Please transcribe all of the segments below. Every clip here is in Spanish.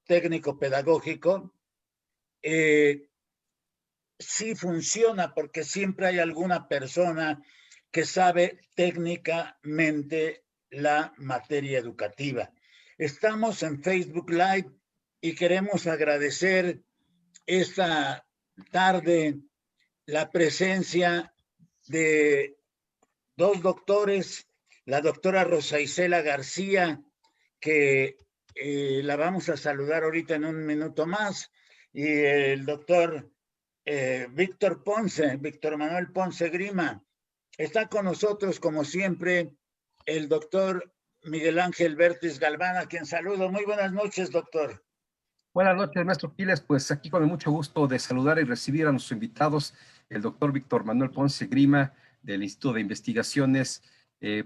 técnico pedagógico, sí funciona porque siempre hay alguna persona que sabe técnicamente la materia educativa. Estamos en Facebook Live y queremos agradecer esta tarde la presencia de dos doctores, la doctora Rosa Isela García, que la vamos a saludar ahorita en un minuto más, y el doctor Víctor Ponce, Víctor Manuel Ponce Grima. Está con nosotros, como siempre, el doctor Miguel Ángel Vértiz Galván, a quien saludo. Muy buenas noches, doctor. Buenas noches, maestro Quiles. Pues aquí con mucho gusto de saludar y recibir a nuestros invitados, el doctor Víctor Manuel Ponce Grima, del Instituto de Investigaciones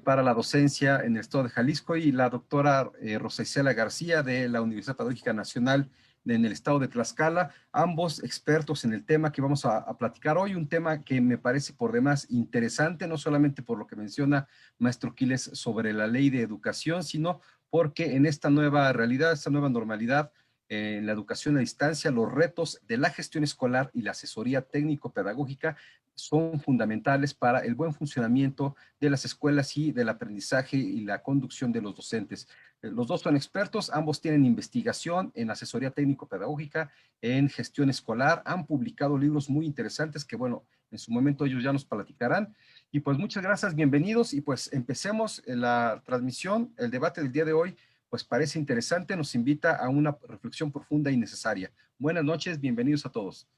para la Docencia en el Estado de Jalisco, y la doctora Rosa Isela García, de la Universidad Pedagógica Nacional en el Estado de Tlaxcala, ambos expertos en el tema que vamos a platicar hoy, un tema que me parece por demás interesante, no solamente por lo que menciona maestro Quiles sobre la ley de educación, sino porque en esta nueva realidad, esta nueva normalidad, en la educación a distancia, los retos de la gestión escolar y la asesoría técnico-pedagógica son fundamentales para el buen funcionamiento de las escuelas y del aprendizaje y la conducción de los docentes. Los dos son expertos, ambos tienen investigación en asesoría técnico-pedagógica, en gestión escolar, han publicado libros muy interesantes que, bueno, en su momento ellos ya nos platicarán. Y pues muchas gracias, bienvenidos, y pues empecemos la transmisión, el debate del día de hoy. Pues parece interesante, nos invita a una reflexión profunda y necesaria. Buenas noches, bienvenidos a todos.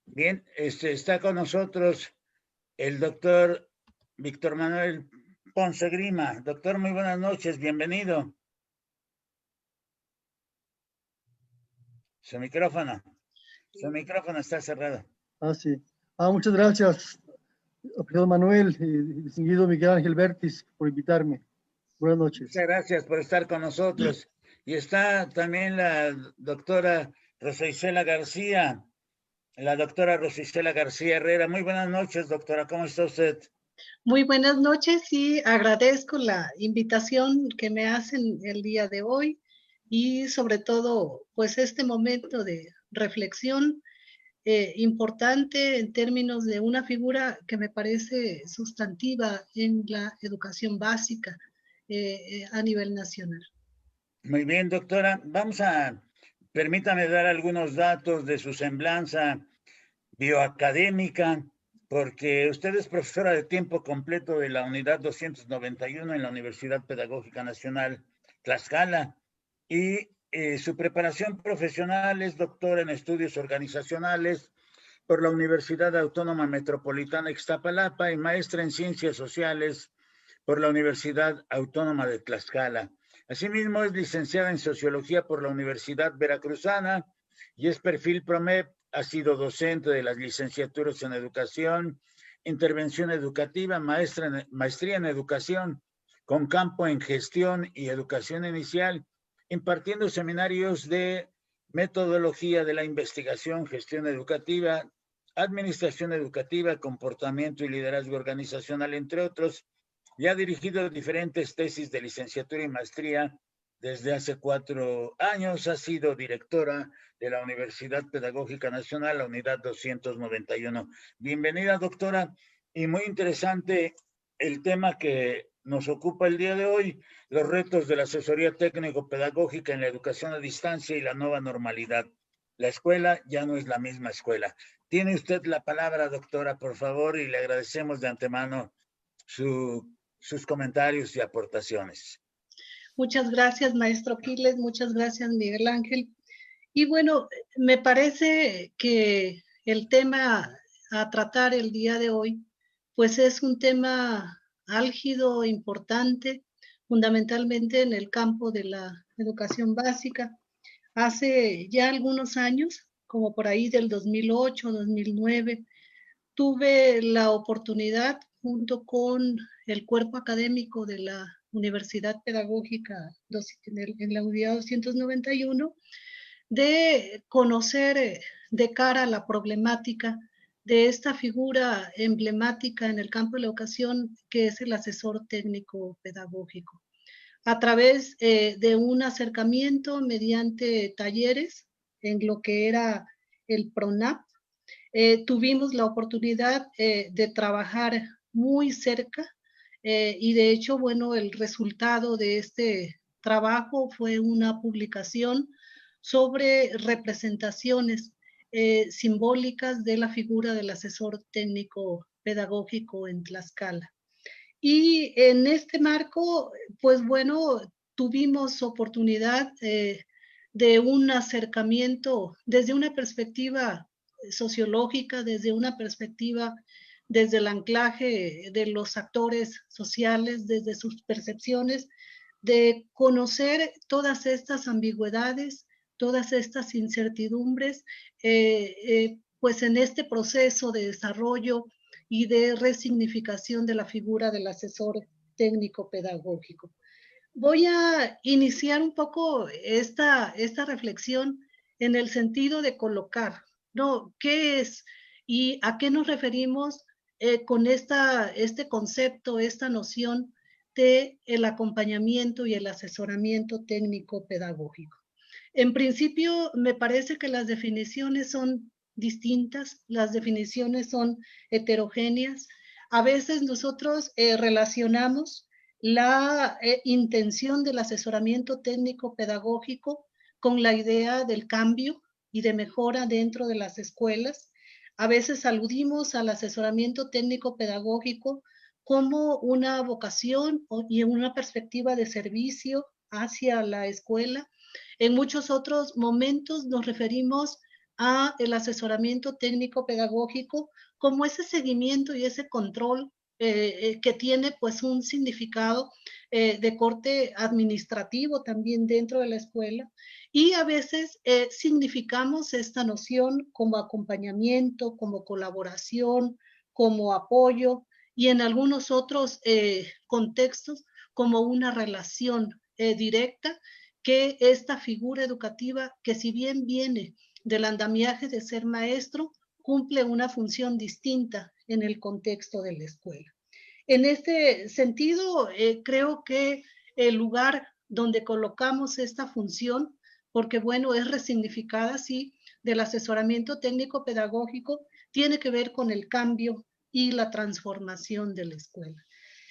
Bien, está con nosotros el doctor Víctor Manuel Ponce Grima. Doctor, muy buenas noches, bienvenido. Su micrófono está cerrado. Sí. Muchas gracias, profesor Manuel y distinguido Miguel Ángel Vértiz, por invitarme. Buenas noches. Muchas gracias por estar con nosotros. Y está también la doctora Rosa Isela García, Herrera. Muy buenas noches, doctora. ¿Cómo está usted? Muy buenas noches y agradezco la invitación que me hacen el día de hoy y sobre todo pues este momento de reflexión importante en términos de una figura que me parece sustantiva en la educación básica a nivel nacional. Muy bien, doctora. Permítame dar algunos datos de su semblanza bioacadémica, porque usted es profesora de tiempo completo de la unidad 291 en la Universidad Pedagógica Nacional Tlaxcala, y su preparación profesional es doctora en estudios organizacionales por la Universidad Autónoma Metropolitana Ixtapalapa y maestra en ciencias sociales por la Universidad Autónoma de Tlaxcala. Asimismo, es licenciada en sociología por la Universidad Veracruzana y es perfil PROMEP. Ha sido docente de las licenciaturas en educación, intervención educativa, maestría en educación, con campo en gestión y educación inicial, impartiendo seminarios de metodología de la investigación, gestión educativa, administración educativa, comportamiento y liderazgo organizacional, entre otros. Y ha dirigido diferentes tesis de licenciatura y maestría desde hace 4 años. Ha sido directora de la Universidad Pedagógica Nacional, la unidad 291. Bienvenida, doctora, y muy interesante el tema que nos ocupa el día de hoy, los retos de la asesoría técnico-pedagógica en la educación a distancia y la nueva normalidad. La escuela ya no es la misma escuela. Tiene usted la palabra, doctora, por favor, y le agradecemos de antemano sus comentarios y aportaciones. Muchas gracias, maestro Quiles, muchas gracias, Miguel Ángel. Y bueno, me parece que el tema a tratar el día de hoy, pues es un tema álgido, importante, fundamentalmente en el campo de la educación básica. Hace ya algunos años, como por ahí del 2008, 2009, tuve la oportunidad, junto con el cuerpo académico de la Universidad Pedagógica en la unidad 291, de conocer de cara a la problemática de esta figura emblemática en el campo de la educación, que es el asesor técnico pedagógico. a través de un acercamiento mediante talleres en lo que era el PRONAP. Tuvimos la oportunidad de trabajar muy cerca y de hecho, bueno, el resultado de este trabajo fue una publicación sobre representaciones simbólicas de la figura del asesor técnico pedagógico en Tlaxcala. Y en este marco, pues bueno, tuvimos oportunidad de un acercamiento desde una perspectiva sociológica, desde una perspectiva, desde el anclaje de los actores sociales, desde sus percepciones, de conocer todas estas ambigüedades, todas estas incertidumbres, pues en este proceso de desarrollo y de resignificación de la figura del asesor técnico pedagógico. Voy a iniciar un poco esta reflexión en el sentido de colocar, ¿no? ¿Qué es y a qué nos referimos con este concepto, esta noción de el acompañamiento y el asesoramiento técnico pedagógico? En principio, me parece que las definiciones son distintas, las definiciones son heterogéneas. A veces nosotros relacionamos la intención del asesoramiento técnico pedagógico con la idea del cambio y de mejora dentro de las escuelas. A veces aludimos al asesoramiento técnico pedagógico como una vocación y una perspectiva de servicio hacia la escuela. En muchos otros momentos nos referimos a el asesoramiento técnico pedagógico como ese seguimiento y ese control que tiene pues un significado de corte administrativo también dentro de la escuela, y a veces significamos esta noción como acompañamiento, como colaboración, como apoyo, y en algunos otros contextos como una relación directa, que esta figura educativa, que si bien viene del andamiaje de ser maestro, cumple una función distinta en el contexto de la escuela. En este sentido, creo que el lugar donde colocamos esta función, porque bueno, es resignificada, sí, del asesoramiento técnico pedagógico, tiene que ver con el cambio y la transformación de la escuela.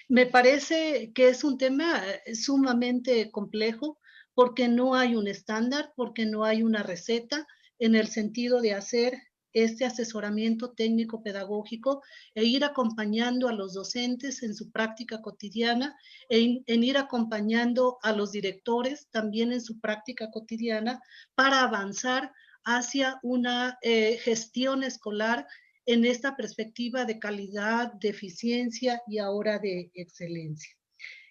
Me parece que es un tema sumamente complejo porque no hay un estándar, porque no hay una receta en el sentido de hacer este asesoramiento técnico pedagógico e ir acompañando a los docentes en su práctica cotidiana, en ir acompañando a los directores también en su práctica cotidiana para avanzar hacia una gestión escolar en esta perspectiva de calidad, de eficiencia y ahora de excelencia.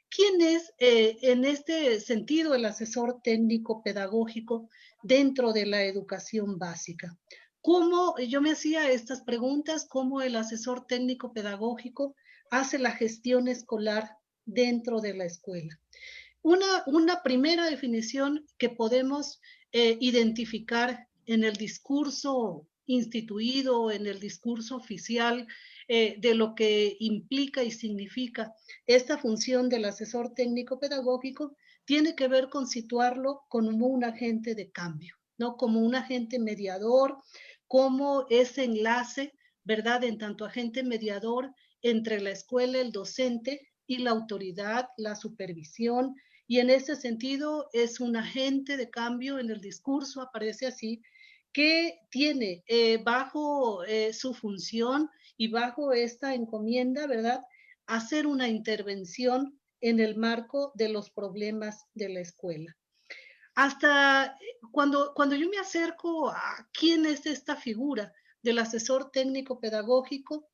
¿Quién es en este sentido el asesor técnico pedagógico dentro de la educación básica? ¿Cómo, yo me hacía estas preguntas, cómo el asesor técnico pedagógico hace la gestión escolar dentro de la escuela? Una primera definición que podemos identificar en el discurso instituido, en el discurso oficial de lo que implica y significa esta función del asesor técnico pedagógico, tiene que ver con situarlo como un agente de cambio, ¿no? Como un agente mediador, como ese enlace, ¿verdad? En tanto agente mediador entre la escuela, el docente y la autoridad, la supervisión, y en ese sentido es un agente de cambio en el discurso, aparece así, que tiene bajo su función y bajo esta encomienda, ¿verdad?, hacer una intervención en el marco de los problemas de la escuela. Hasta cuando yo me acerco a quién es esta figura del asesor técnico pedagógico,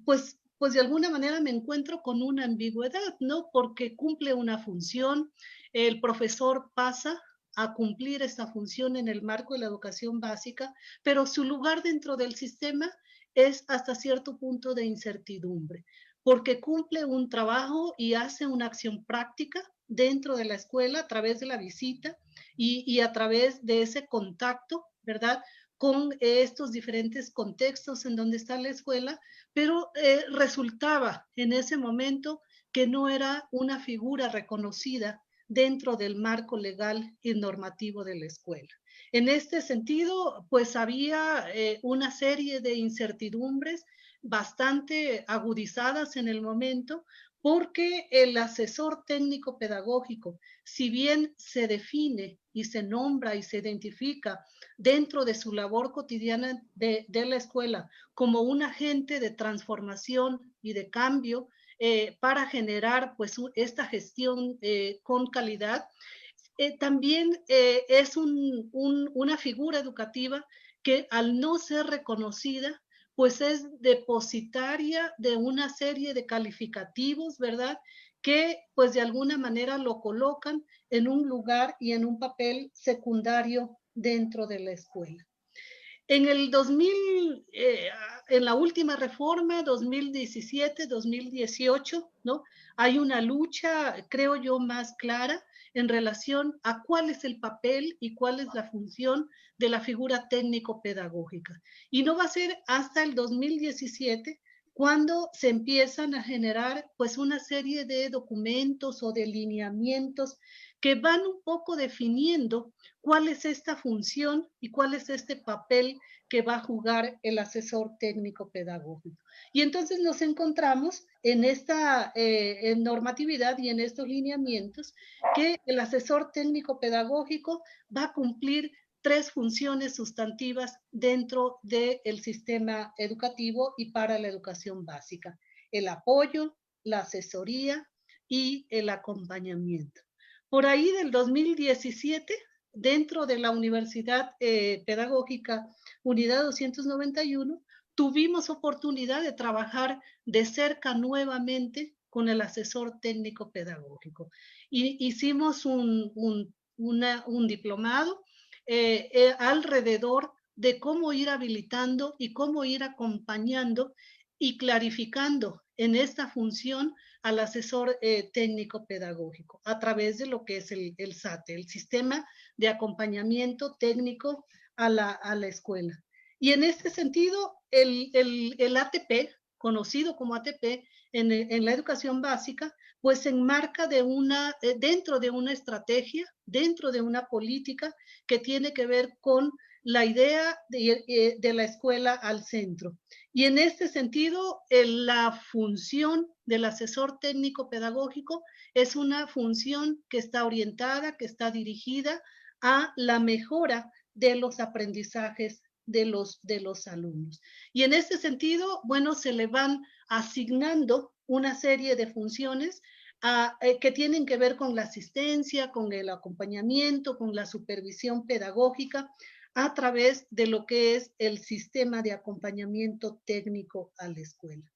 pues de alguna manera me encuentro con una ambigüedad, ¿no? Porque cumple una función, el profesor pasa a cumplir esta función en el marco de la educación básica, pero su lugar dentro del sistema es hasta cierto punto de incertidumbre, porque cumple un trabajo y hace una acción práctica dentro de la escuela a través de la visita y a través de ese contacto, ¿verdad?, con estos diferentes contextos en donde está la escuela, pero resultaba en ese momento que no era una figura reconocida dentro del marco legal y normativo de la escuela. En este sentido, pues había una serie de incertidumbres bastante agudizadas en el momento, porque el asesor técnico pedagógico, si bien se define y se nombra y se identifica dentro de su labor cotidiana de la escuela como un agente de transformación y de cambio para generar pues esta gestión con calidad, también es una figura educativa que al no ser reconocida, pues es depositaria de una serie de calificativos, ¿verdad? Que pues de alguna manera lo colocan en un lugar y en un papel secundario dentro de la escuela. En el 2000, en la última reforma, 2017, 2018, ¿no? Hay una lucha, creo yo, más clara en relación a cuál es el papel y cuál es la función de la figura técnico-pedagógica. Y no va a ser hasta el 2017 cuando se empiezan a generar pues una serie de documentos o de lineamientos que van un poco definiendo cuál es esta función y cuál es este papel que va a jugar el asesor técnico pedagógico. Y entonces nos encontramos en esta en normatividad y en estos lineamientos que el asesor técnico pedagógico va a cumplir 3 funciones sustantivas dentro del sistema educativo y para la educación básica: el apoyo, la asesoría y el acompañamiento. Por ahí del 2017, dentro de la Universidad Pedagógica Unidad 291, tuvimos oportunidad de trabajar de cerca nuevamente con el asesor técnico pedagógico. Y hicimos un diplomado alrededor de cómo ir habilitando y cómo ir acompañando y clarificando en esta función al asesor técnico pedagógico a través de lo que es el SATE, el Sistema de Acompañamiento Técnico a la Escuela. Y en este sentido, el ATP, conocido como ATP en la educación básica, pues se enmarca dentro de una estrategia, dentro de una política que tiene que ver con la idea de la escuela al centro. Y en este sentido, la función del asesor técnico pedagógico es una función que está orientada, que está dirigida a la mejora de los aprendizajes de los alumnos. Y en este sentido, bueno, se le van asignando una serie de funciones que tienen que ver con la asistencia, con el acompañamiento, con la supervisión pedagógica a través de lo que es el sistema de acompañamiento técnico a la escuela.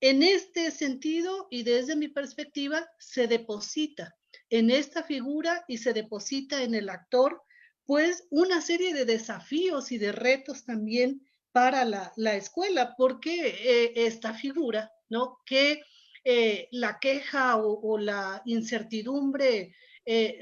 En este sentido, y desde mi perspectiva, se deposita en esta figura y se deposita en el actor, pues una serie de desafíos y de retos también para la escuela, porque esta figura, ¿no? Que la queja o la incertidumbre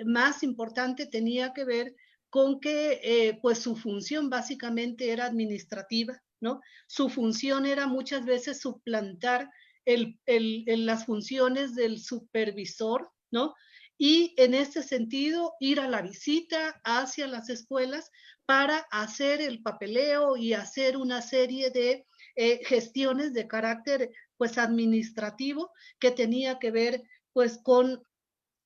más importante tenía que ver con que pues su función básicamente era administrativa, ¿no? Su función era muchas veces suplantar las funciones del supervisor, ¿no? Y en este sentido ir a la visita hacia las escuelas para hacer el papeleo y hacer una serie de gestiones de carácter pues administrativo que tenía que ver pues con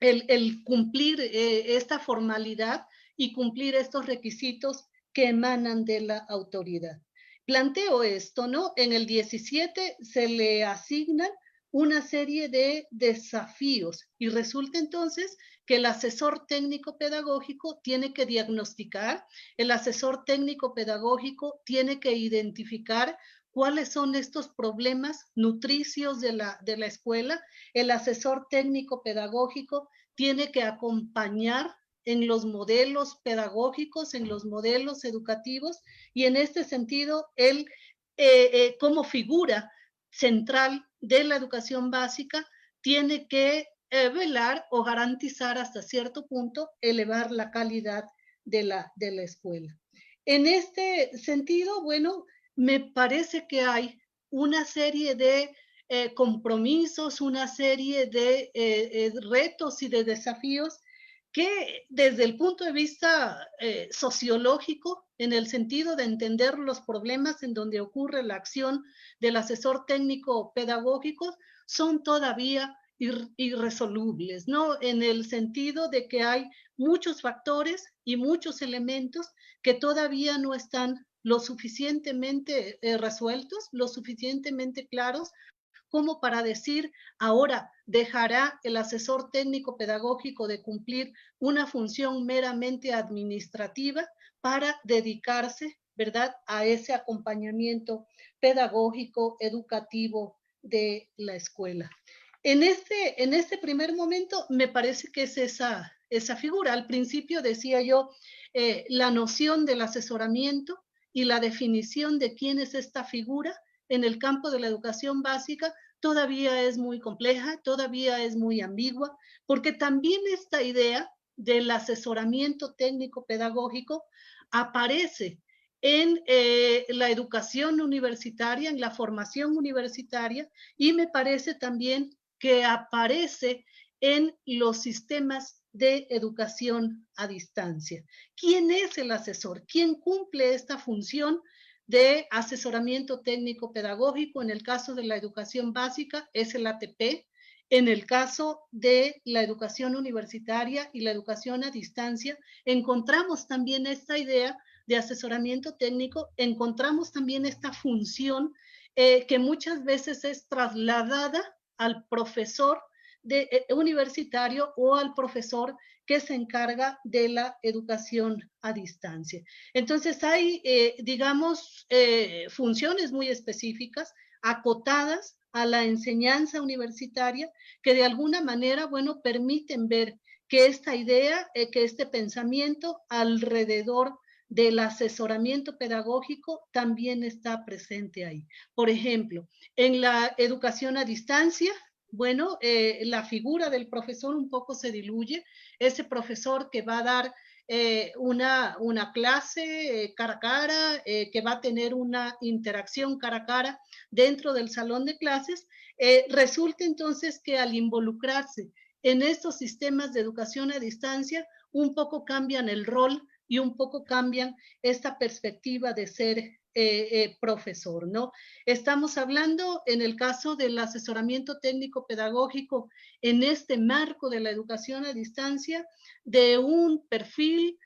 el cumplir esta formalidad y cumplir estos requisitos que emanan de la autoridad. Planteo esto, ¿no? En el 17 se le asignan una serie de desafíos y resulta entonces que el asesor técnico pedagógico tiene que diagnosticar, el asesor técnico pedagógico tiene que identificar cuáles son estos problemas nutricios de la escuela, el asesor técnico pedagógico tiene que acompañar en los modelos pedagógicos, en los modelos educativos, y en este sentido, él como figura central de la educación básica tiene que velar o garantizar hasta cierto punto, elevar la calidad de la escuela. En este sentido, bueno, me parece que hay una serie de compromisos, una serie de retos y de desafíos que desde el punto de vista sociológico, en el sentido de entender los problemas en donde ocurre la acción del asesor técnico pedagógico, son todavía irresolubles, ¿no? En el sentido de que hay muchos factores y muchos elementos que todavía no están lo suficientemente resueltos, lo suficientemente claros, como para decir, ahora dejará el asesor técnico pedagógico de cumplir una función meramente administrativa para dedicarse, ¿verdad?, a ese acompañamiento pedagógico, educativo de la escuela. En este primer momento me parece que es esa figura. Al principio decía yo la noción del asesoramiento y la definición de quién es esta figura en el campo de la educación básica todavía es muy compleja, todavía es muy ambigua, porque también esta idea del asesoramiento técnico pedagógico aparece en la educación universitaria, en la formación universitaria, y me parece también que aparece en los sistemas de educación a distancia. ¿Quién es el asesor? ¿Quién cumple esta función de asesoramiento técnico pedagógico? En el caso de la educación básica es el ATP. En el caso de la educación universitaria y la educación a distancia, encontramos también esta idea de asesoramiento técnico, encontramos también esta función que muchas veces es trasladada al profesor universitario o al profesor que se encarga de la educación a distancia. Entonces hay, digamos, funciones muy específicas, acotadas a la enseñanza universitaria, que de alguna manera, bueno, permiten ver que esta idea, que este pensamiento alrededor del asesoramiento pedagógico también está presente ahí. Por ejemplo, en la educación a distancia, bueno, la figura del profesor un poco se diluye. Ese profesor que va a dar una clase cara a cara, que va a tener una interacción cara a cara dentro del salón de clases, resulta entonces que al involucrarse en estos sistemas de educación a distancia, un poco cambian el rol y un poco cambian esta perspectiva de ser profesor, ¿no? Estamos hablando, en el caso del asesoramiento técnico pedagógico, en este marco de la educación a distancia, de un perfil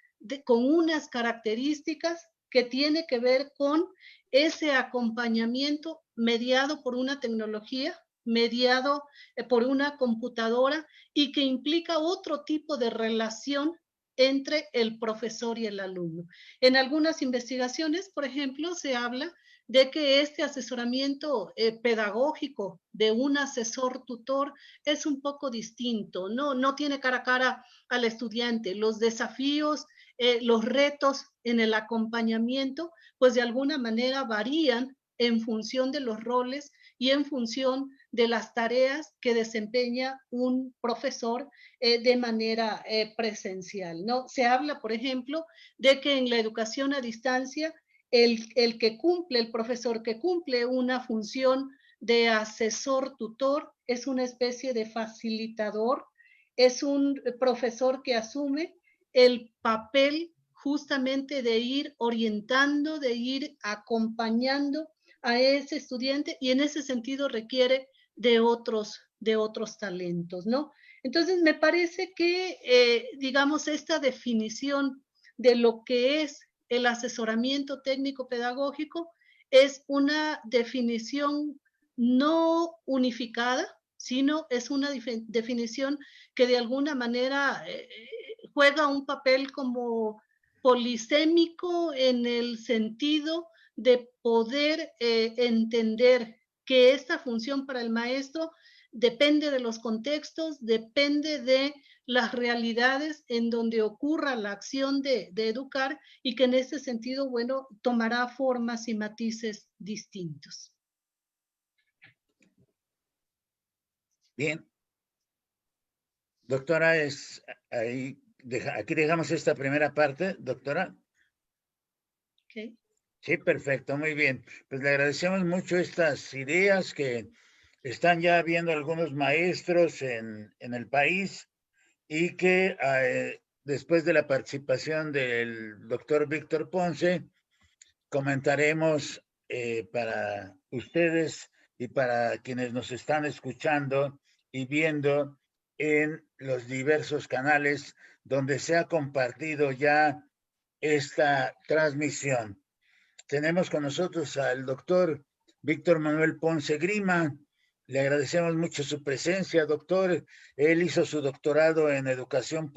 con unas características que tiene que ver con ese acompañamiento mediado por una tecnología, mediado por una computadora, y que implica otro tipo de relación entre el profesor y el alumno. En algunas investigaciones, por ejemplo, se habla de que este asesoramiento pedagógico de un asesor tutor es un poco distinto, no tiene cara a cara al estudiante. Los desafíos, los retos en el acompañamiento, pues de alguna manera varían en función de los roles y en función de las tareas que desempeña un profesor de manera presencial, ¿no? Se habla, por ejemplo, de que en la educación a distancia, el que cumple, el profesor que cumple una función de asesor tutor es una especie de facilitador, es un profesor que asume el papel justamente de ir orientando, de ir acompañando a ese estudiante, y en ese sentido requiere de otros talentos, ¿no? Entonces, me parece que, digamos, esta definición de lo que es el asesoramiento técnico pedagógico es una definición no unificada, sino es una definición que de alguna manera juega un papel como polisémico, en el sentido de poder entender que esta función para el maestro depende de los contextos, depende de las realidades en donde ocurra la acción de educar, y que en ese sentido, bueno, tomará formas y matices distintos. Bien. Doctora, aquí dejamos esta primera parte, doctora. Okay. Sí, perfecto, muy bien. Pues le agradecemos mucho estas ideas que están ya viendo algunos maestros en el país, y que después de la participación del doctor Víctor Ponce, comentaremos para ustedes y para quienes nos están escuchando y viendo en los diversos canales donde se ha compartido ya esta transmisión. Tenemos con nosotros al doctor Víctor Manuel Ponce Grima. Le agradecemos mucho su presencia, doctor. Él hizo su doctorado en educación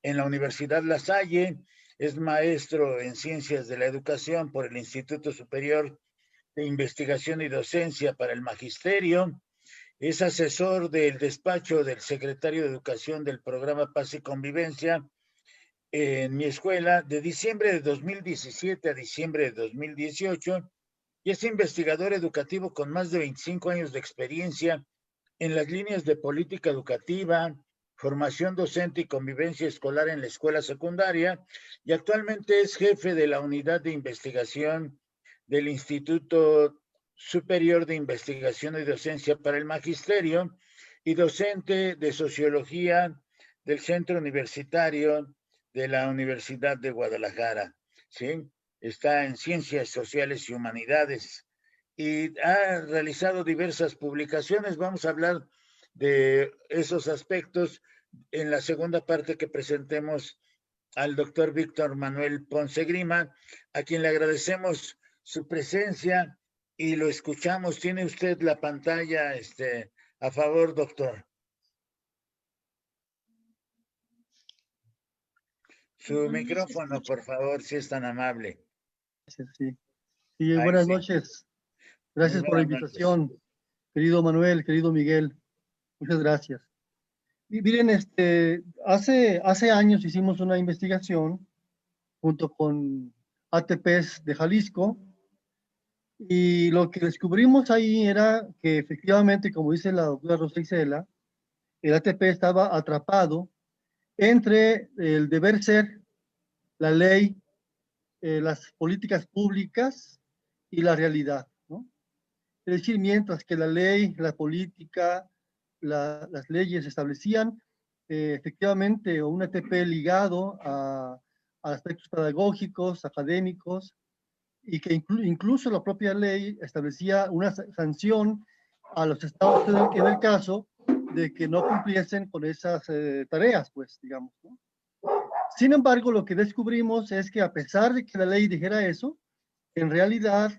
en la Universidad La Salle. Es maestro en ciencias de la educación por el Instituto Superior de Investigación y Docencia para el Magisterio. Es asesor del despacho del secretario de Educación del programa Paz y Convivencia en mi escuela de diciembre de 2017 a diciembre de 2018 y es investigador educativo con más de 25 años de experiencia en las líneas de política educativa, formación docente y convivencia escolar en la escuela secundaria y actualmente es jefe de la unidad de investigación del Instituto Superior de Investigación y Docencia para el Magisterio y docente de Sociología del Centro Universitario de la Universidad de Guadalajara, ¿sí? Está en Ciencias Sociales y Humanidades y ha realizado diversas publicaciones. Vamos a hablar de esos aspectos en la segunda parte que presentemos al doctor Víctor Manuel Ponce Grima, a quien le agradecemos su presencia y lo escuchamos. Tiene usted la pantalla a favor, doctor. Su micrófono, por favor, si es tan amable. Sí, buenas noches. Gracias por la invitación, querido Manuel, querido Miguel. Muchas gracias. Y miren, hace años hicimos una investigación junto con ATPs de Jalisco y lo que descubrimos ahí era que efectivamente, como dice la doctora Rosa Isela, el ATP estaba atrapado entre el deber ser, la ley, las políticas públicas y la realidad, ¿no? Es decir, mientras que la ley, la política, las leyes establecían efectivamente un ATP ligado a aspectos pedagógicos, académicos, y que incluso la propia ley establecía una sanción a los estados en el caso de que no cumpliesen con esas tareas, pues, digamos, ¿no? Sin embargo, lo que descubrimos es que a pesar de que la ley dijera eso, en realidad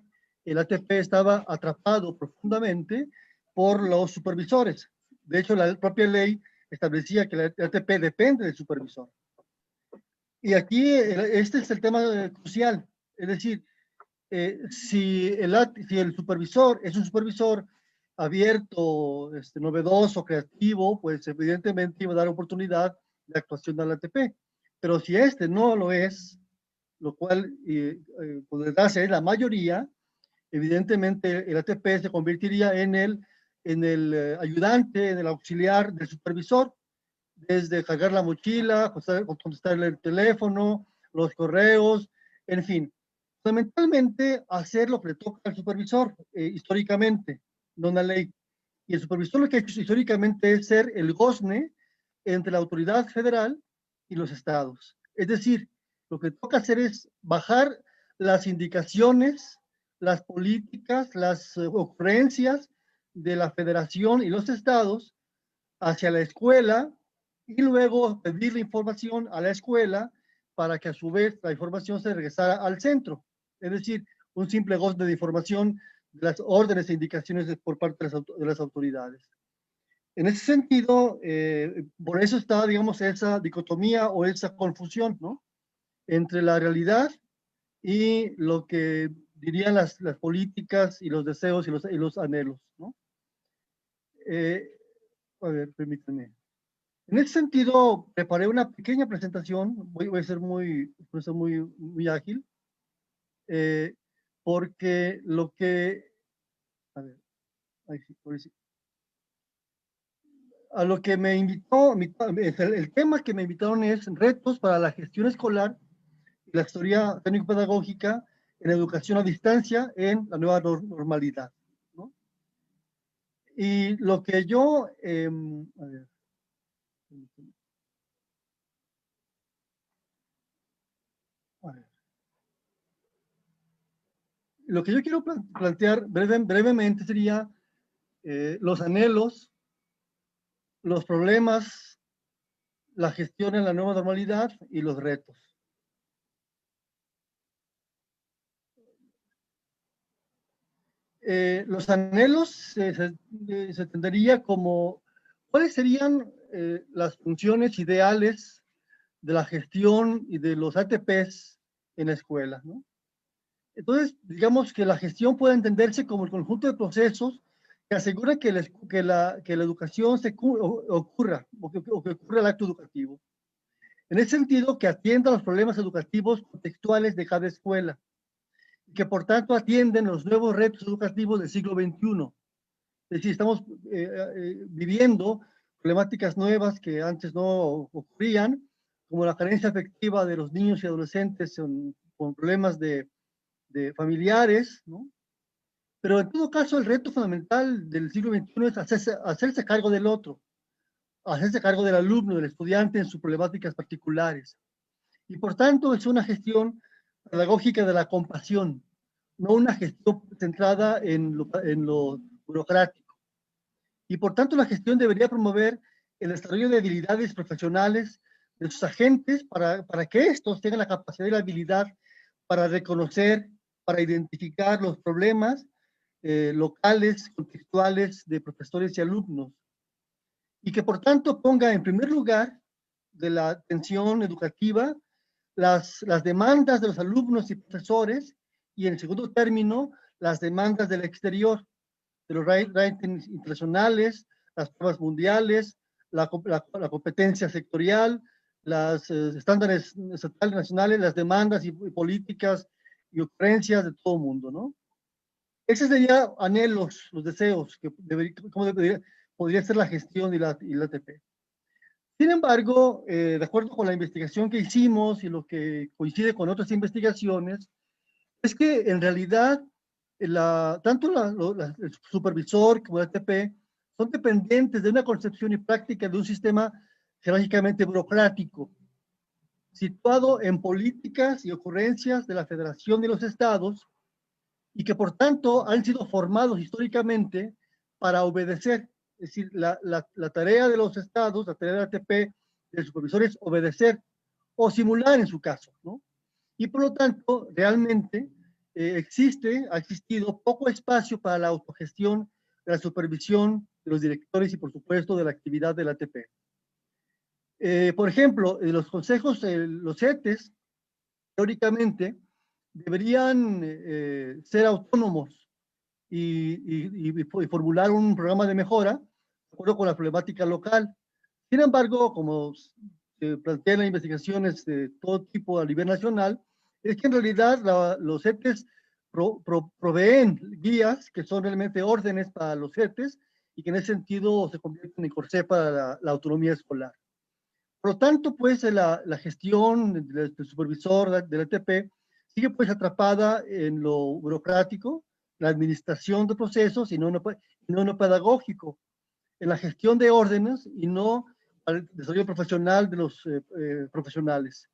el ATP estaba atrapado profundamente por los supervisores. De hecho, la propia ley establecía que el ATP depende del supervisor. Y aquí este es el tema crucial. Es decir, si el supervisor es un supervisor abierto, novedoso, creativo, pues evidentemente iba a dar oportunidad de actuación al ATP. Pero si no lo es, lo cual por desgracia es la mayoría, evidentemente el ATP se convertiría en el ayudante, en el auxiliar del supervisor, desde cargar la mochila, contestar el teléfono, los correos, en fin. Fundamentalmente hacer lo que le toca al supervisor, históricamente, no una ley. Y el supervisor lo que ha hecho históricamente es ser el gozne entre la autoridad federal y los estados. Es decir, lo que toca hacer es bajar las indicaciones, las políticas, las ocurrencias de la federación y los estados hacia la escuela y luego pedir la información a la escuela para que a su vez la información se regresara al centro. Es decir, un simple gozne de información de las órdenes e indicaciones por parte de las autoridades. En ese sentido, por eso está, digamos, esa dicotomía o esa confusión, ¿no? Entre la realidad y lo que dirían las políticas y los deseos y los anhelos, ¿no? A ver, permítanme. En ese sentido, preparé una pequeña presentación, voy a ser muy ágil, porque lo que, a ver, ahí sí, por ahí sí. A lo que me invitó, el tema que me invitaron es retos para la gestión escolar y la historia técnico-pedagógica en educación a distancia en la nueva normalidad, ¿no? Y lo que yo, a ver, Lo que yo quiero plantear brevemente sería los anhelos, los problemas, la gestión en la nueva normalidad y los retos. Los anhelos se entendería como cuáles serían las funciones ideales de la gestión y de los ATPs en la escuela, ¿no? Entonces, digamos que la gestión puede entenderse como el conjunto de procesos que asegura que la educación ocurra, o que ocurra el acto educativo. En ese sentido, que atienda los problemas educativos contextuales de cada escuela, y que por tanto atienden los nuevos retos educativos del siglo XXI. Es decir, estamos viviendo problemáticas nuevas que antes no ocurrían, como la carencia afectiva de los niños y adolescentes con problemas de familiares, ¿no? Pero en todo caso, el reto fundamental del siglo XXI es hacerse cargo del otro, hacerse cargo del alumno, del estudiante en sus problemáticas particulares. Y por tanto, es una gestión pedagógica de la compasión, no una gestión centrada en lo burocrático. Y por tanto, la gestión debería promover el desarrollo de habilidades profesionales de sus agentes para que estos tengan la capacidad y la habilidad para reconocer, para identificar los problemas locales, contextuales de profesores y alumnos. Y que por tanto ponga en primer lugar de la atención educativa las demandas de los alumnos y profesores, y en segundo término, las demandas del exterior, de los ratings internacionales, las pruebas mundiales, la competencia sectorial, los estándares estatales, nacionales, las demandas y políticas y ocurrencias de todo el mundo, ¿no? Ese sería anhelos, los deseos, cómo podría ser la gestión y la ATP. Sin embargo, de acuerdo con la investigación que hicimos y lo que coincide con otras investigaciones, es que en realidad tanto el supervisor como el ATP son dependientes de una concepción y práctica de un sistema jerárquicamente burocrático, situado en políticas y ocurrencias de la Federación de los Estados, y que por tanto han sido formados históricamente para obedecer. Es decir, la tarea de los estados, la tarea de la ATP, del supervisor es obedecer o simular en su caso, ¿no? Y por lo tanto, realmente ha existido poco espacio para la autogestión, de la supervisión de los directores y por supuesto de la actividad de la ATP. Por ejemplo, los consejos, los CETES, teóricamente, deberían ser autónomos y formular un programa de mejora de acuerdo con la problemática local. Sin embargo, como se plantea en las investigaciones de todo tipo a nivel nacional, es que en realidad los CETES proveen guías que son realmente órdenes para los CETES y que en ese sentido se convierten en corsé para la autonomía escolar. Por lo tanto, pues la gestión del supervisor del ATP sigue pues atrapada en lo burocrático, la administración de procesos y no en lo pedagógico, en la gestión de órdenes y no al desarrollo profesional de los profesionales.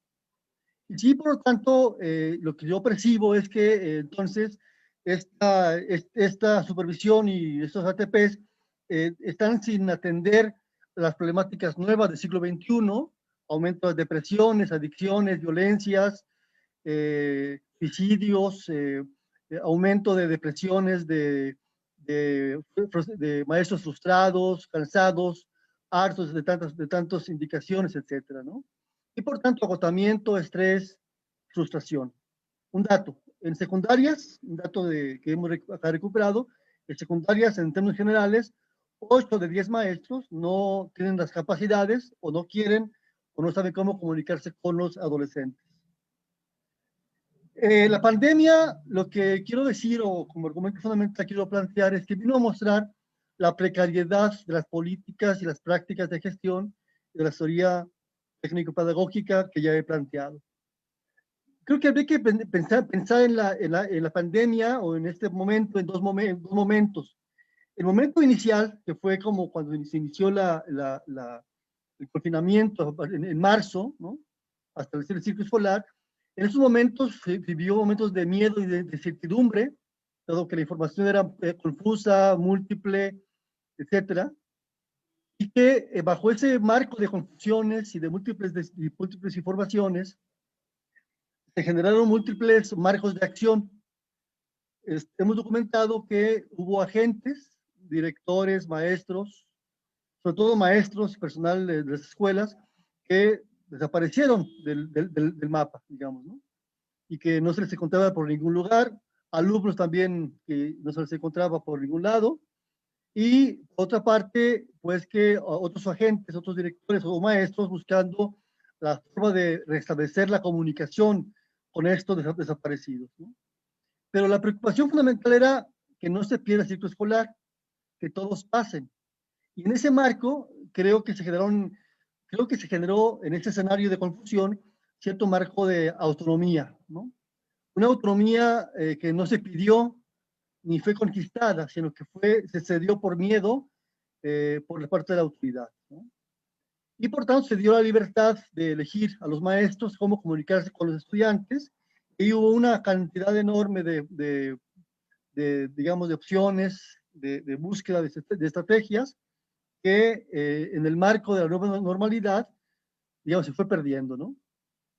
Y sí, por lo tanto, lo que yo percibo es que entonces esta supervisión y estos ATPs están sin atender las problemáticas nuevas del siglo XXI, aumento de depresiones, adicciones, violencias, suicidios, aumento de depresiones de maestros frustrados, cansados, hartos de tantas indicaciones, etcétera, ¿no? Y por tanto, agotamiento, estrés, frustración. Un dato, en secundarias, un dato que hemos acá recuperado, en secundarias, en términos generales, 8 de 10 maestros no tienen las capacidades o no quieren o no saben cómo comunicarse con los adolescentes. La pandemia, lo que quiero decir, o como argumento fundamental quiero plantear, es que vino a mostrar la precariedad de las políticas y las prácticas de gestión de la teoría técnico-pedagógica que ya he planteado. Creo que habría que pensar en la pandemia o en este momento, en dos momentos. El momento inicial, que fue como cuando se inició el confinamiento en marzo, ¿no? Hasta el ciclo escolar, en esos momentos se vivió momentos de miedo y de incertidumbre dado que la información era confusa, múltiple, etcétera, y que bajo ese marco de confusiones y de múltiples informaciones, se generaron múltiples marcos de acción. Hemos documentado que hubo agentes, directores, maestros, sobre todo maestros y personal de las escuelas, que desaparecieron del mapa, digamos, ¿no? Y que no se les encontraba por ningún lugar, alumnos también que no se les encontraba por ningún lado, y por otra parte, pues que otros agentes, otros directores o maestros buscando la forma de restablecer la comunicación con estos desaparecidos, ¿no? Pero la preocupación fundamental era que no se pierda el ciclo escolar, que todos pasen. Y en ese marco, creo que se generó en ese escenario de confusión cierto marco de autonomía, ¿no? Una autonomía que no se pidió ni fue conquistada, sino que se cedió por miedo por la parte de la autoridad, ¿no? Y por tanto se dio la libertad de elegir a los maestros cómo comunicarse con los estudiantes, y hubo una cantidad enorme digamos, de opciones, de búsqueda de estrategias que en el marco de la nueva normalidad, digamos, se fue perdiendo, ¿no?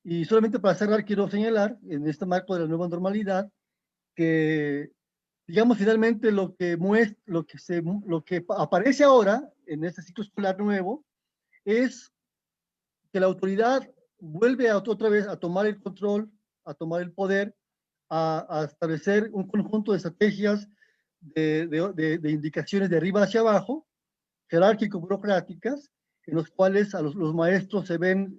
Y solamente para cerrar, quiero señalar, en este marco de la nueva normalidad, que, digamos, finalmente lo que aparece ahora en este ciclo escolar nuevo es que la autoridad vuelve otra vez a tomar el control, a tomar el poder, a establecer un conjunto de estrategias de indicaciones de arriba hacia abajo, jerárquico-burocráticas, en los cuales los maestros se ven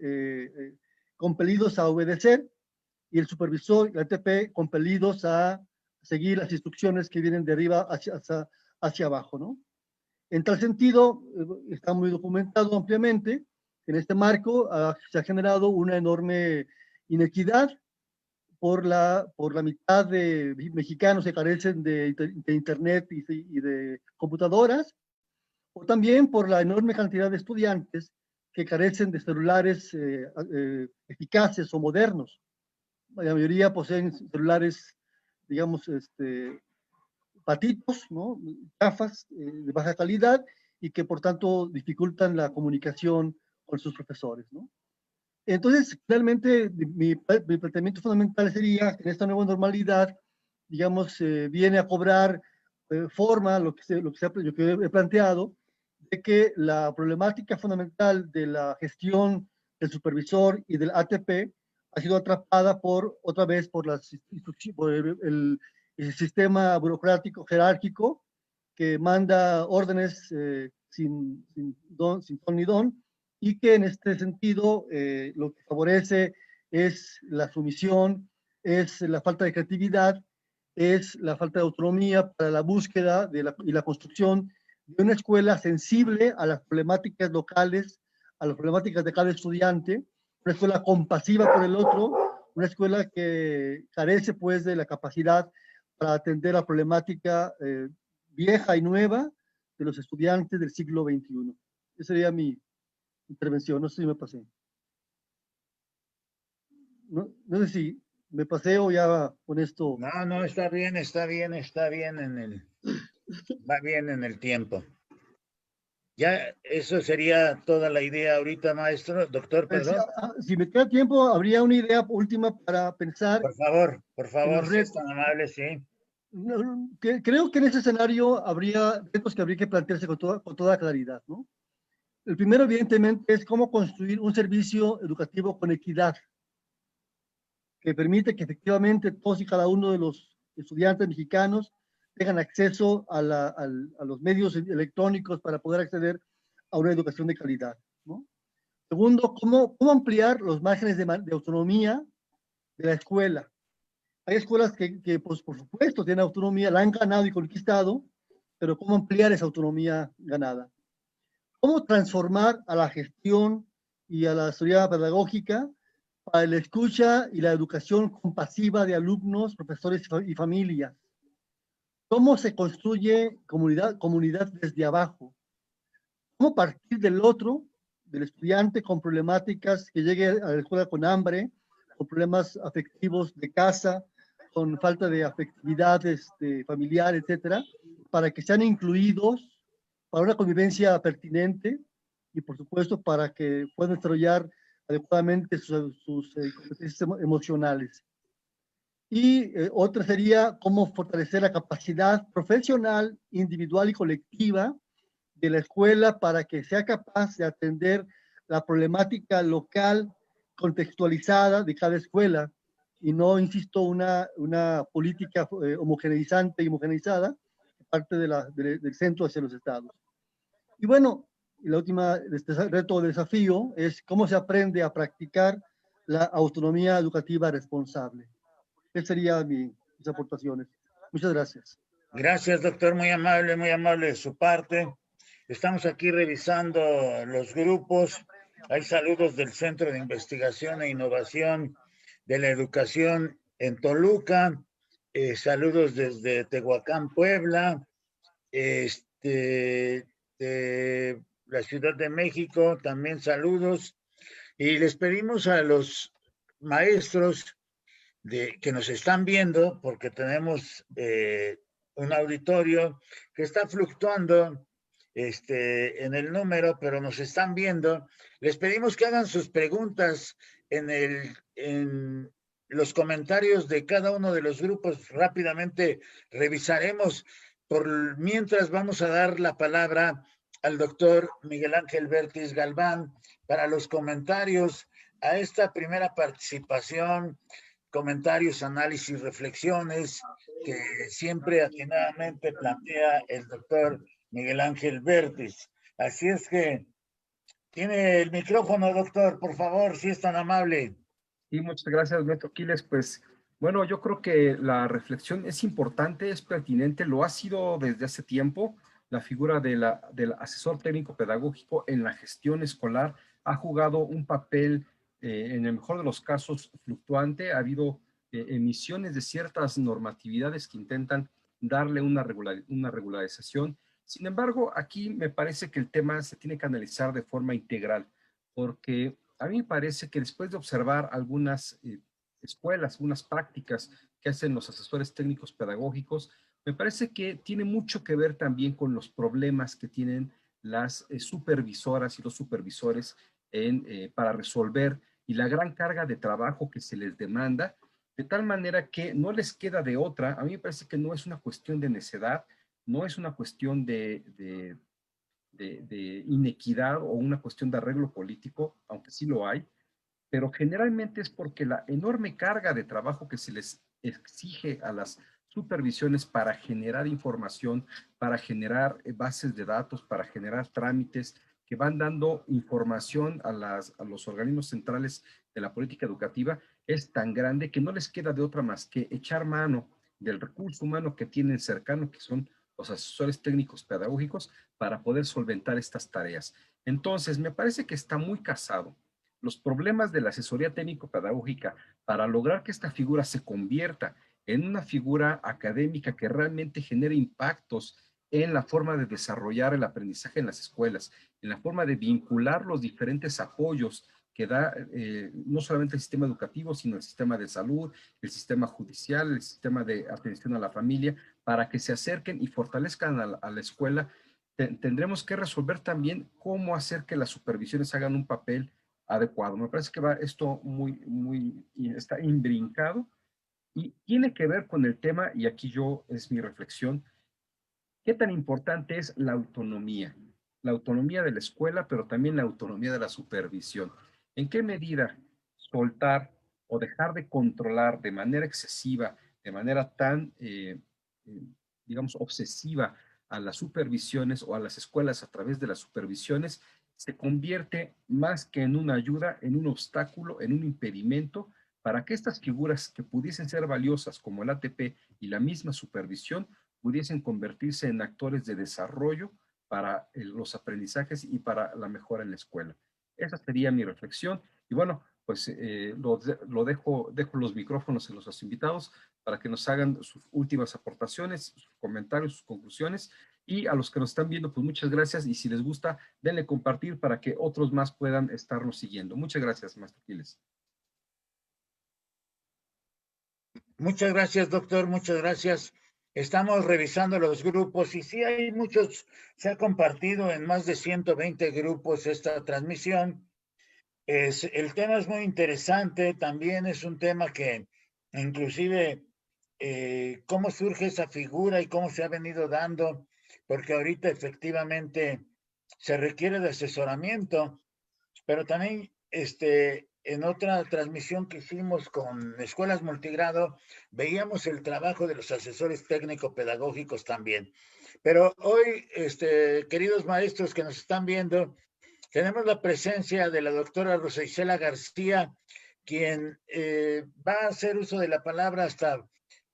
compelidos a obedecer, y el supervisor y la ATP compelidos a seguir las instrucciones que vienen de arriba hacia abajo, ¿no? En tal sentido, está muy documentado ampliamente, en este marco se ha generado una enorme inequidad por la mitad de mexicanos que carecen de internet y de computadoras, o también por la enorme cantidad de estudiantes que carecen de celulares eficaces o modernos. La mayoría poseen celulares, digamos, patitos, ¿no? Gafas de baja calidad, y que por tanto dificultan la comunicación con sus profesores, ¿no? Entonces, realmente mi planteamiento fundamental sería que en esta nueva normalidad, digamos, viene a cobrar forma lo que he planteado, de que la problemática fundamental de la gestión del supervisor y del ATP ha sido atrapada otra vez por el sistema burocrático jerárquico, que manda órdenes sin ton ni don, y que en este sentido lo que favorece es la sumisión, es la falta de creatividad, es la falta de autonomía para la búsqueda y la construcción de una escuela sensible a las problemáticas locales, a las problemáticas de cada estudiante, una escuela compasiva por el otro, una escuela que carece pues de la capacidad para atender la problemática vieja y nueva de los estudiantes del siglo XXI. Esa sería mi intervención, no sé si me pasé. No sé si me pasé o ya con esto. No, está bien va bien en el tiempo. Ya, eso sería toda la idea ahorita, maestro, doctor, perdón. Si me queda tiempo, habría una idea última para pensar. Por favor, si es tan amable, sí. Creo que en ese escenario habría retos que habría que plantearse con toda claridad, ¿no? El primero, evidentemente, es cómo construir un servicio educativo con equidad, que permite que efectivamente todos y cada uno de los estudiantes mexicanos tengan acceso a los medios electrónicos para poder acceder a una educación de calidad, ¿no? Segundo, cómo ampliar los márgenes de autonomía de la escuela. Hay escuelas que pues, por supuesto, tienen autonomía, la han ganado y conquistado, pero cómo ampliar esa autonomía ganada. Cómo transformar a la gestión y a la asesoría pedagógica para la escucha y la educación compasiva de alumnos, profesores y familias. Cómo se construye comunidad desde abajo. Cómo partir del otro, del estudiante con problemáticas, que llegue a la escuela con hambre, con problemas afectivos de casa, con falta de afectividad familiar, etcétera, para que sean incluidos para una convivencia pertinente y, por supuesto, para que puedan desarrollar adecuadamente sus competencias emocionales. Y otra sería cómo fortalecer la capacidad profesional, individual y colectiva de la escuela para que sea capaz de atender la problemática local contextualizada de cada escuela y no, insisto, una política homogeneizante y homogeneizada parte del centro hacia los estados. Y bueno, la última reto o desafío es cómo se aprende a practicar la autonomía educativa responsable. Esas serían mis aportaciones. Muchas gracias. Gracias, doctor, muy amable de su parte. Estamos aquí revisando los grupos. Hay saludos del Centro de Investigación e Innovación de la Educación en Toluca, saludos desde Tehuacán, Puebla, de la Ciudad de México, también saludos. Y les pedimos a los maestros que nos están viendo, porque tenemos un auditorio que está fluctuando en el número, pero nos están viendo. Les pedimos que hagan sus preguntas en los comentarios de cada uno de los grupos. Rápidamente revisaremos. Por mientras vamos a dar la palabra al doctor Miguel Ángel Vértiz Galván para los comentarios a esta primera participación, comentarios, análisis, reflexiones que siempre atinadamente plantea el doctor Miguel Ángel Vértiz. Así es que tiene el micrófono, doctor, por favor, si es tan amable. Y muchas gracias, maestro Quiles. Pues bueno, yo creo que la reflexión es importante, es pertinente, lo ha sido desde hace tiempo. La figura del asesor técnico pedagógico en la gestión escolar ha jugado un papel, en el mejor de los casos, fluctuante. Ha habido emisiones de ciertas normatividades que intentan darle una regularización. Sin embargo, aquí me parece que el tema se tiene que analizar de forma integral, porque a mí me parece que después de observar algunas escuelas, algunas prácticas que hacen los asesores técnicos pedagógicos, me parece que tiene mucho que ver también con los problemas que tienen las supervisoras y los supervisores para resolver y la gran carga de trabajo que se les demanda, de tal manera que no les queda de otra. A mí me parece que no es una cuestión de necedad, no es una cuestión de inequidad o una cuestión de arreglo político, aunque sí lo hay, pero generalmente es porque la enorme carga de trabajo que se les exige a las supervisiones para generar información, para generar bases de datos, para generar trámites que van dando información a los organismos centrales de la política educativa, es tan grande que no les queda de otra más que echar mano del recurso humano que tienen cercano, que son los asesores técnicos pedagógicos, para poder solventar estas tareas. Entonces, me parece que está muy casado los problemas de la asesoría técnico-pedagógica para lograr que esta figura se convierta en una figura académica que realmente genere impactos en la forma de desarrollar el aprendizaje en las escuelas, en la forma de vincular los diferentes apoyos que da no solamente el sistema educativo, sino el sistema de salud, el sistema judicial, el sistema de atención a la familia, para que se acerquen y fortalezcan a la escuela. Tendremos que resolver también cómo hacer que las supervisiones hagan un papel adecuado. Me parece que va esto está imbrincado y tiene que ver con el tema, y aquí es mi reflexión, qué tan importante es la autonomía de la escuela, pero también la autonomía de la supervisión. ¿En qué medida soltar o dejar de controlar de manera excesiva, de manera tan, digamos, obsesiva a las supervisiones o a las escuelas a través de las supervisiones, se convierte más que en una ayuda, en un obstáculo, en un impedimento para que estas figuras que pudiesen ser valiosas como el ATP y la misma supervisión pudiesen convertirse en actores de desarrollo para los aprendizajes y para la mejora en la escuela? Esa sería mi reflexión. Y bueno, pues dejo los micrófonos en los invitados para que nos hagan sus últimas aportaciones, sus comentarios, sus conclusiones. Y a los que nos están viendo, pues muchas gracias. Y si les gusta, denle compartir para que otros más puedan estarnos siguiendo. Muchas gracias, maestro Quiles. Muchas gracias, doctor, muchas gracias. Estamos revisando los grupos y sí hay muchos, se ha compartido en más de 120 grupos esta transmisión. El tema es muy interesante, también es un tema que inclusive cómo surge esa figura y cómo se ha venido dando, porque ahorita efectivamente se requiere de asesoramiento, pero también en otra transmisión que hicimos con escuelas multigrado, veíamos el trabajo de los asesores técnico-pedagógicos también. Pero hoy, queridos maestros que nos están viendo, tenemos la presencia de la doctora Rosa Isela García, quien va a hacer uso de la palabra hasta